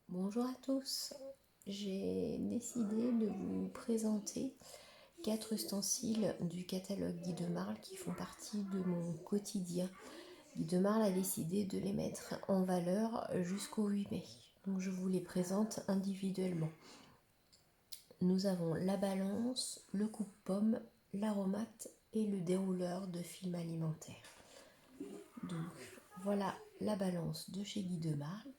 Bonjour à tous, j'ai décidé de vous présenter 4 ustensiles du catalogue Guy de Marle qui font partie de mon quotidien. Guy de Marle a décidé de les mettre en valeur jusqu'au 8 mai, donc je vous les présente individuellement. Nous avons la balance, le coupe-pomme, l'aromate et le dérouleur de film alimentaire. Donc voilà la balance de chez Guy de Marle.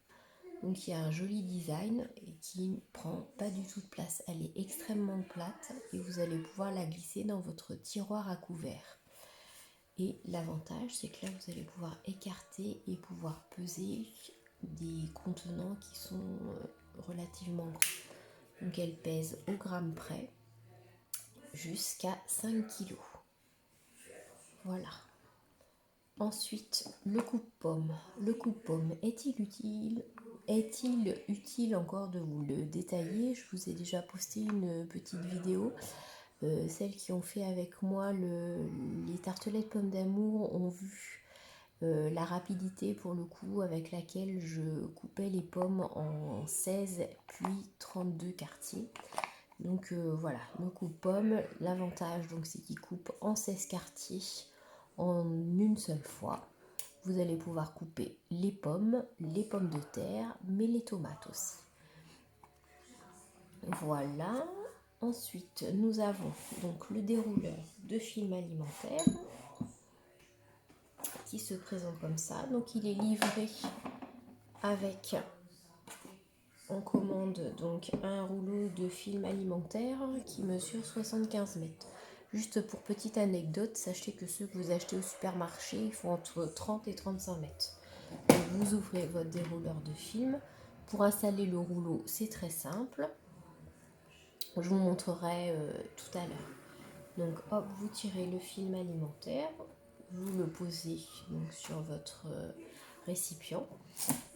Donc il y a un joli design et qui ne prend pas du tout de place. Elle est extrêmement plate et vous allez pouvoir la glisser dans votre tiroir à couvert. Et l'avantage, c'est que là, vous allez pouvoir écarter et pouvoir peser des contenants qui sont relativement gros. Donc elle pèse au gramme près jusqu'à 5 kg. Voilà. Ensuite, le coupe-pomme. Le coupe-pomme est-il utile encore de vous le détailler? Je vous ai déjà posté une petite vidéo. Celles qui ont fait avec moi les tartelettes pommes d'amour ont vu la rapidité pour le coup avec laquelle je coupais les pommes en 16 puis 32 quartiers. Donc voilà, le coupe-pomme, l'avantage donc c'est qu'il coupe en 16 quartiers en une seule fois. Vous allez pouvoir couper les pommes de terre, mais les tomates aussi. Voilà. Ensuite, nous avons donc le dérouleur de film alimentaire qui se présente comme ça. Donc il est livré avec, on commande donc un rouleau de film alimentaire qui mesure 75 mètres. Juste pour petite anecdote, sachez que ceux que vous achetez au supermarché, ils font entre 30 et 35 mètres. Donc vous ouvrez votre dérouleur de film. Pour installer le rouleau, c'est très simple. Je vous montrerai tout à l'heure. Donc hop, vous tirez le film alimentaire, vous le posez donc sur votre récipient,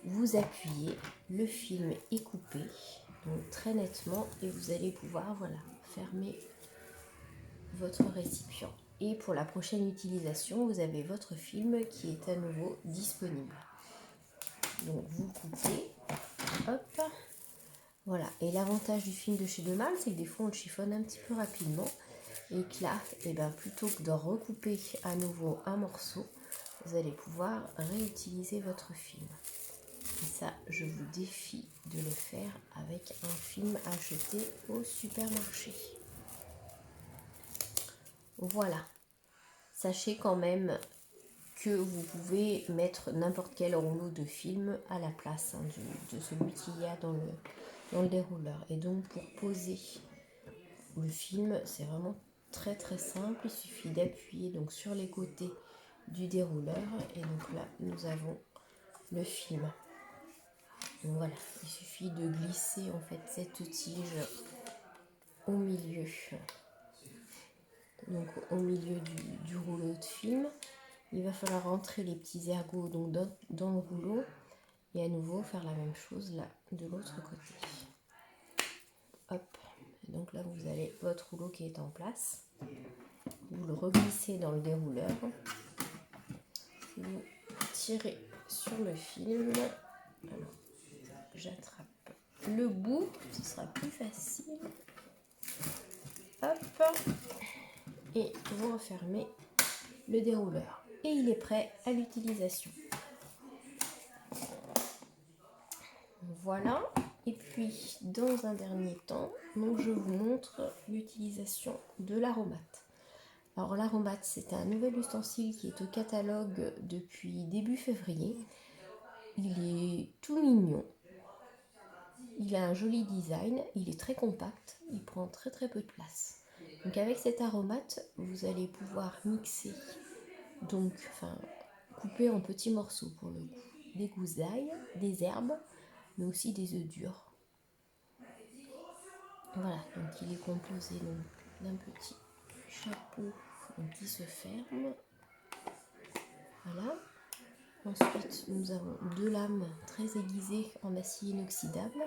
vous appuyez, le film est coupé donc très nettement et vous allez pouvoir fermer votre récipient. Et pour la prochaine utilisation, vous avez votre film qui est à nouveau disponible. Donc vous le coupez, hop, voilà. Et l'avantage du film de chez De Marle, c'est que des fois on le chiffonne un petit peu rapidement et que là, plutôt que de recouper à nouveau un morceau, vous allez pouvoir réutiliser votre film. Et ça, je vous défie de le faire avec un film acheté au supermarché. Voilà. Sachez quand même que vous pouvez mettre n'importe quel rouleau de film à la place de celui qu'il y a dans le dérouleur. Et donc pour poser le film, c'est vraiment très très simple. Il suffit d'appuyer donc sur les côtés du dérouleur et donc là nous avons le film. Donc voilà, il suffit de glisser en fait cette tige au milieu, donc au milieu du rouleau de film. Il va falloir rentrer les petits ergots donc dans le rouleau et à nouveau faire la même chose là de l'autre côté. Hop, et donc là vous avez votre rouleau qui est en place. Vous le reglissez dans le dérouleur. Vous tirez sur le film. Alors, j'attrape le bout, ce sera plus facile. Hop, et vous refermez le dérouleur. Et il est prêt à l'utilisation. Voilà. Et puis, dans un dernier temps, donc je vous montre l'utilisation de l'aromate. Alors l'aromate, c'est un nouvel ustensile qui est au catalogue depuis début février. Il est tout mignon. Il a un joli design, il est très compact, il prend très très peu de place. Donc avec cet aromate, vous allez pouvoir mixer, couper en petits morceaux pour le coup, des gousses d'ail, des herbes, mais aussi des œufs durs. Voilà, donc il est composé d'un petit chapeau qui se ferme. Voilà. Ensuite, nous avons 2 lames très aiguisées en acier inoxydable.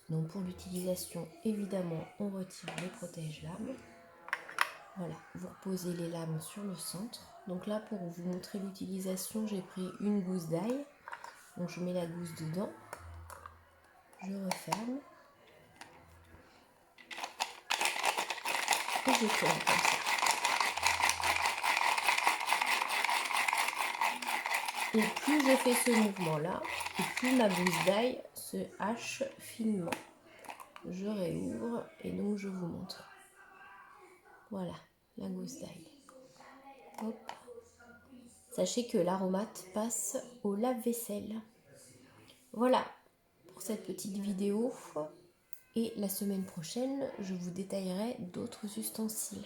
Donc pour l'utilisation, évidemment, on retire les protège-lames. Voilà, vous reposez les lames sur le centre. Donc là, pour vous montrer l'utilisation, j'ai pris une gousse d'ail. Donc je mets la gousse dedans, je referme et je tourne comme ça. Et plus je fais ce mouvement-là, et plus ma gousse d'ail se hache finement. Je réouvre et donc je vous montre. Voilà, la gousse d'ail. Hop. Sachez que l'aromate passe au lave-vaisselle. Voilà pour cette petite vidéo. Et la semaine prochaine, je vous détaillerai d'autres ustensiles.